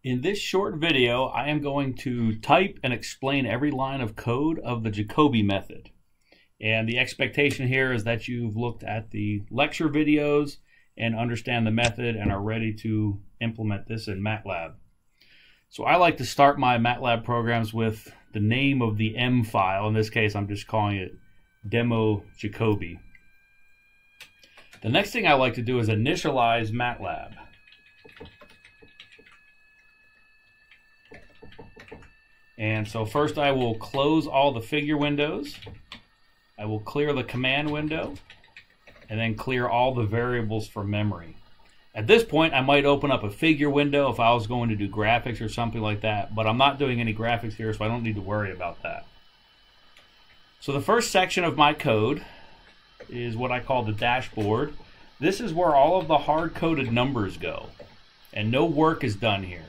In this short video, I am going to type and explain every line of code of the Jacobi method. And the expectation here is that you've looked at the lecture videos and understand the method and are ready to implement this in MATLAB. So I like to start my MATLAB programs with the name of the M file. In this case, I'm just calling it demo Jacobi. The next thing I like to do is initialize MATLAB. And so first I will close all the figure windows. I will clear the command window and then clear all the variables from memory. At this point I might open up a figure window if I was going to do graphics or something like that, but I'm not doing any graphics here, so I don't need to worry about that. So the first section of my code is what I call the dashboard. This is where all of the hard-coded numbers go, and no work is done here.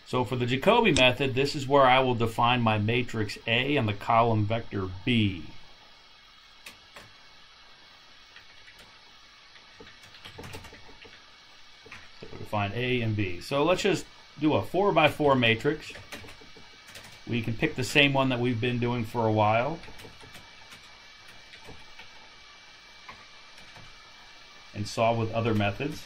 So for the Jacobi method, this is where I will define my matrix A and the column vector B. So we define A and B. So let's just do a 4x4 matrix. We can pick the same one that we've been doing for a while. And solve with other methods.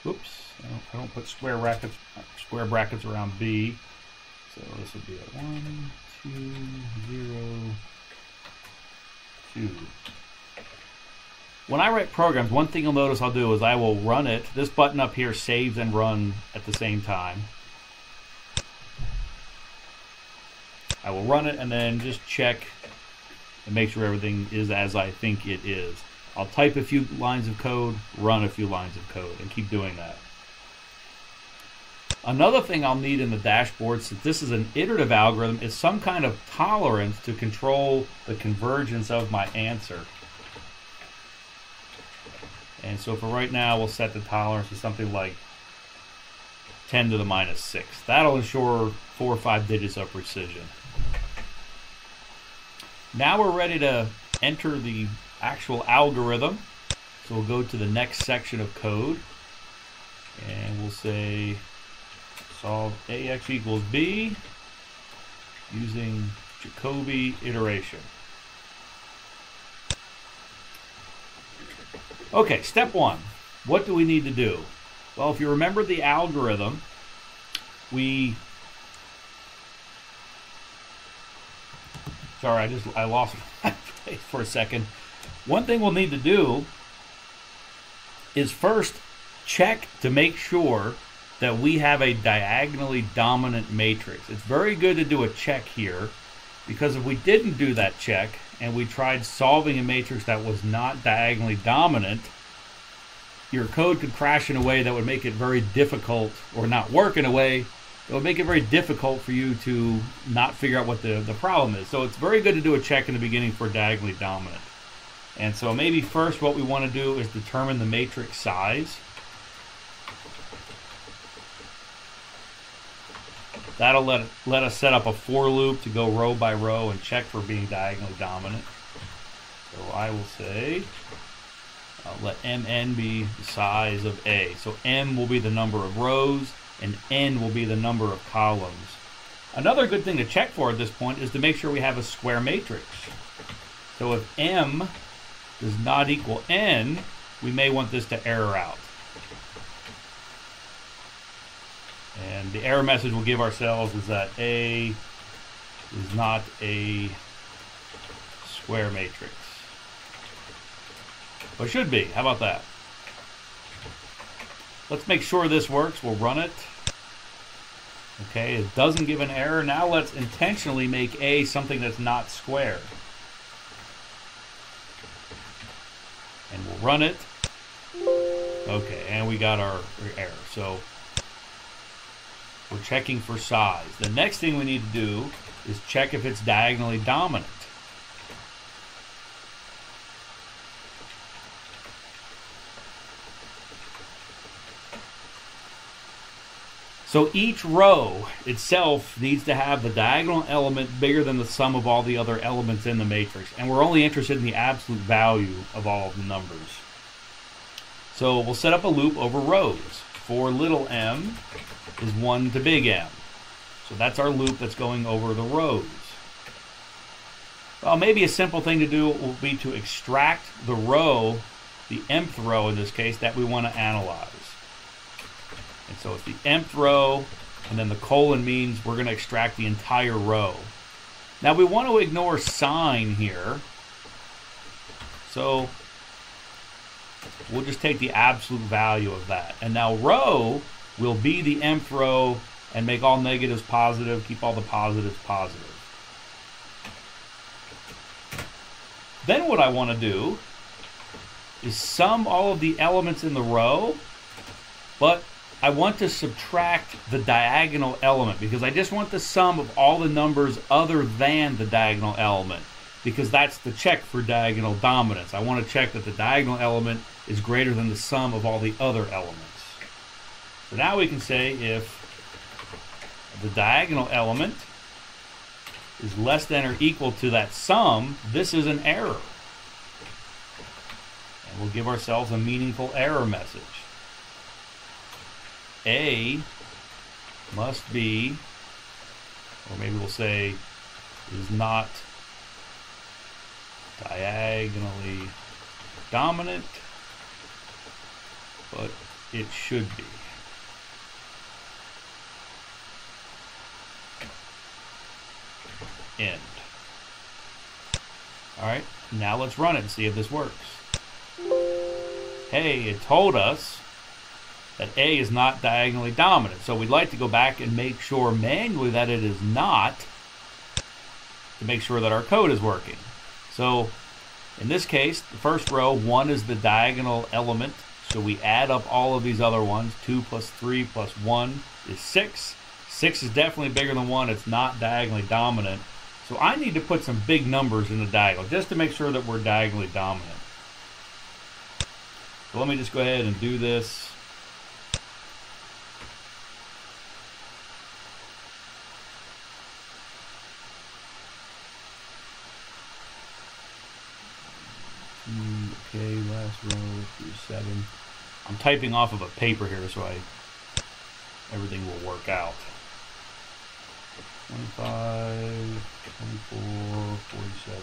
Oops, I don't put square brackets around B. So this would be a 1, 2, 0, 2. When I write programs, one thing you'll notice I'll do is I will run it. This button up here saves and run at the same time. I will run it and then just check and make sure everything is as I think it is. I'll type a few lines of code, run a few lines of code, and keep doing that. Another thing I'll need in the dashboard, since this is an iterative algorithm, is some kind of tolerance to control the convergence of my answer. And so for right now, we'll set the tolerance to something like 10 to the minus 6. That'll ensure 4 or 5 digits of precision. Now we're ready to enter the actual algorithm. So we'll go to the next section of code and we'll say solve AX equals B using Jacobi iteration. Okay, step 1. What do we need to do? Well, if you remember the algorithm, I lost my place for a second. One thing we'll need to do is first check to make sure that we have a diagonally dominant matrix. It's very good to do a check here, because if we didn't do that check and we tried solving a matrix that was not diagonally dominant, your code could crash in a way that would make it very difficult, or not work in a way that would make it very difficult for you to not figure out what the problem is. So it's very good to do a check in the beginning for diagonally dominant. And so maybe first what we want to do is determine the matrix size. That'll let us set up a for loop to go row by row and check for being diagonally dominant. So I will say, let mn be the size of A. So m will be the number of rows and n will be the number of columns. Another good thing to check for at this point is to make sure we have a square matrix. So if m does not equal n, we may want this to error out. And the error message we'll give ourselves is that A is not a square matrix. But it should be. How about that? Let's make sure this works. We'll run it. Okay, it doesn't give an error. Now let's intentionally make A something that's not square. And we'll run it. Okay, and we got our error. So we're checking for size. The next thing we need to do is check if it's diagonally dominant. So each row itself needs to have the diagonal element bigger than the sum of all the other elements in the matrix. And we're only interested in the absolute value of all of the numbers. So we'll set up a loop over rows. For little m is 1 to big M. So that's our loop that's going over the rows. Well, maybe a simple thing to do will be to extract the row, the mth row in this case, that we want to analyze. And so it's the mth row, and then the colon means we're going to extract the entire row. Now we want to ignore sign here. So we'll just take the absolute value of that. And now row will be the mth row and make all negatives positive, keep all the positives positive. Then what I want to do is sum all of the elements in the row, but I want to subtract the diagonal element because I just want the sum of all the numbers other than the diagonal element, because that's the check for diagonal dominance. I want to check that the diagonal element is greater than the sum of all the other elements. So now we can say if the diagonal element is less than or equal to that sum, this is an error. And we'll give ourselves a meaningful error message. A must be, or maybe we'll say, is not diagonally dominant, but it should be. End. Alright, now let's run it and see if this works. Hey, it told us that A is not diagonally dominant. So we'd like to go back and make sure manually that it is not, to make sure that our code is working. So in this case, the first row, 1 is the diagonal element. So we add up all of these other ones. 2 plus 3 plus 1 is 6. 6 is definitely bigger than 1. It's not diagonally dominant. So I need to put some big numbers in the diagonal just to make sure that we're diagonally dominant. So let me just go ahead and do this. Okay, last row through 7. I'm typing off of a paper here so everything will work out. 25, 24, 47,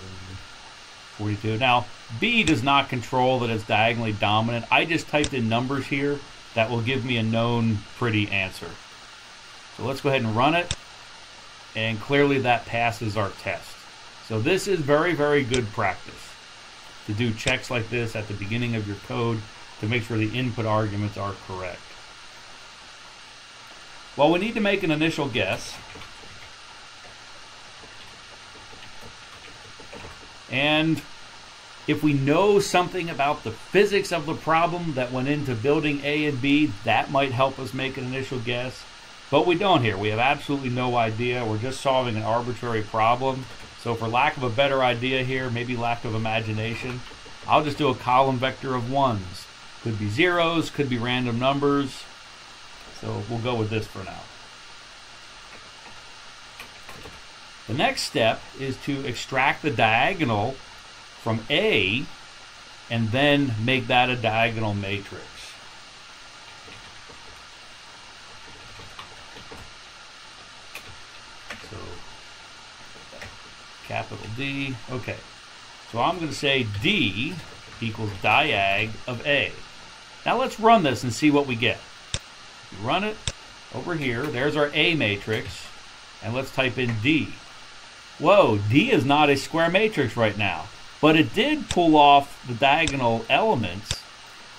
42. Now, B does not control that it's diagonally dominant. I just typed in numbers here that will give me a known pretty answer. So let's go ahead and run it. And clearly that passes our test. So this is very, very good practice to do checks like this at the beginning of your code to make sure the input arguments are correct. Well, we need to make an initial guess. And if we know something about the physics of the problem that went into building A and B, that might help us make an initial guess. But we don't here. We have absolutely no idea. We're just solving an arbitrary problem. So for lack of a better idea here, maybe lack of imagination, I'll just do a column vector of 1s. Could be zeros, could be random numbers. So we'll go with this for now. The next step is to extract the diagonal from A and then make that a diagonal matrix. So capital D. Okay. So I'm going to say D equals diag of A. Now let's run this and see what we get. We run it over here. There's our A matrix. And let's type in D. Whoa, D is not a square matrix right now. But it did pull off the diagonal elements.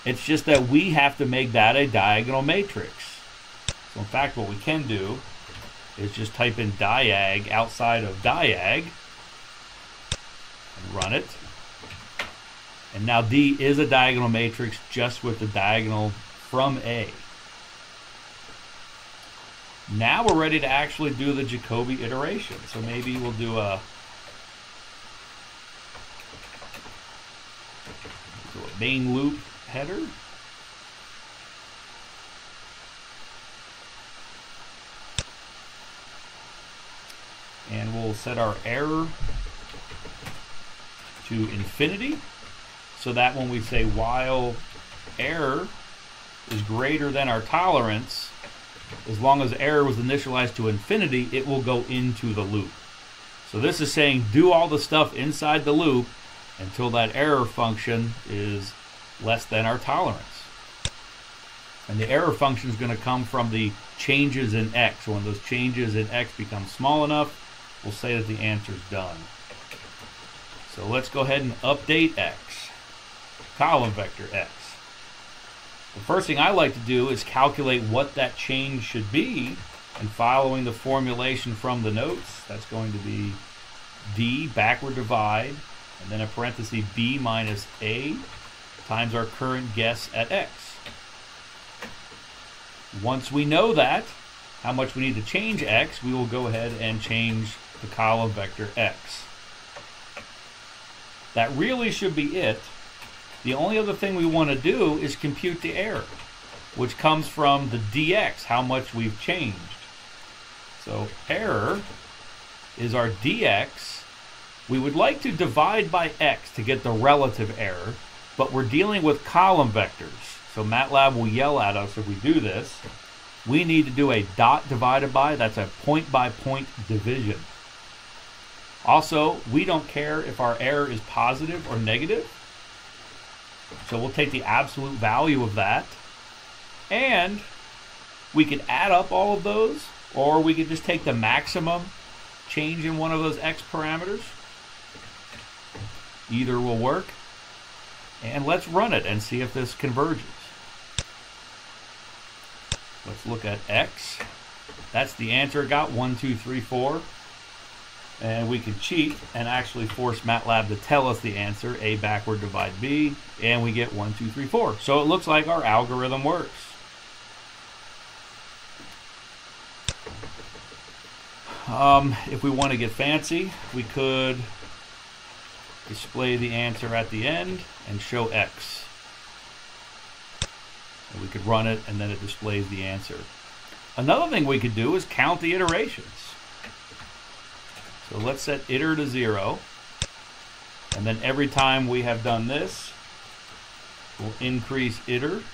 It's just that we have to make that a diagonal matrix. So in fact, what we can do is just type in diag outside of diag and run it. And now D is a diagonal matrix just with the diagonal from A. Now we're ready to actually do the Jacobi iteration. So maybe we'll do a main loop header. And we'll set our error to infinity, so that when we say while error is greater than our tolerance, as long as error was initialized to infinity, it will go into the loop. So this is saying do all the stuff inside the loop until that error function is less than our tolerance. And the error function is going to come from the changes in x. So when those changes in x become small enough, we'll say that the answer is done. So let's go ahead and update x, column vector x. The first thing I like to do is calculate what that change should be, and following the formulation from the notes, that's going to be d backward divide, and then a parenthesis b minus a times our current guess at x. Once we know that, how much we need to change x, we will go ahead and change the column vector x. That really should be it. The only other thing we want to do is compute the error, which comes from the dx, how much we've changed. So error is our dx. We would like to divide by x to get the relative error, but we're dealing with column vectors. So MATLAB will yell at us if we do this. We need to do a dot divided by, that's a point-by-point division. Also, we don't care if our error is positive or negative. So we'll take the absolute value of that, and we could add up all of those, or we could just take the maximum change in one of those x parameters. Either will work. And let's run it and see if this converges. Let's look at x. That's the answer it got, 1, 2, 3, 4. And we could cheat and actually force MATLAB to tell us the answer, a backward divide b, and we get 1, 2, 3, 4. So it looks like our algorithm works. If we want to get fancy, we could display the answer at the end and show x. And we could run it and then it displays the answer. Another thing we could do is count the iterations. So let's set iter to 0, and then every time we have done this, we'll increase iter.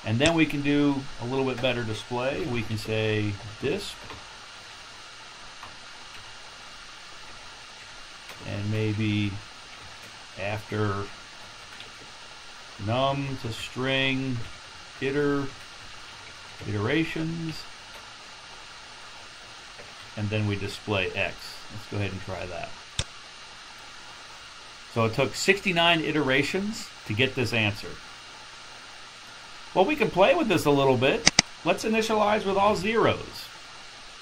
And then we can do a little bit better display. We can say disp, and maybe after num to string iterations, and then we display x. Let's go ahead and try that. So it took 69 iterations to get this answer. Well, we can play with this a little bit. Let's initialize with all zeros.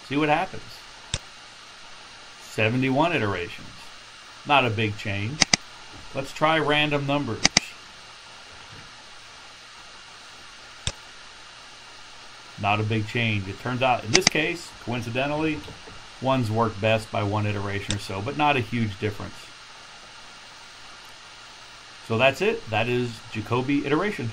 See what happens. 71 iterations. Not a big change. Let's try random numbers. Not a big change. It turns out, in this case, coincidentally, ones work best by one iteration or so, but not a huge difference. So that's it. That is Jacobi iteration.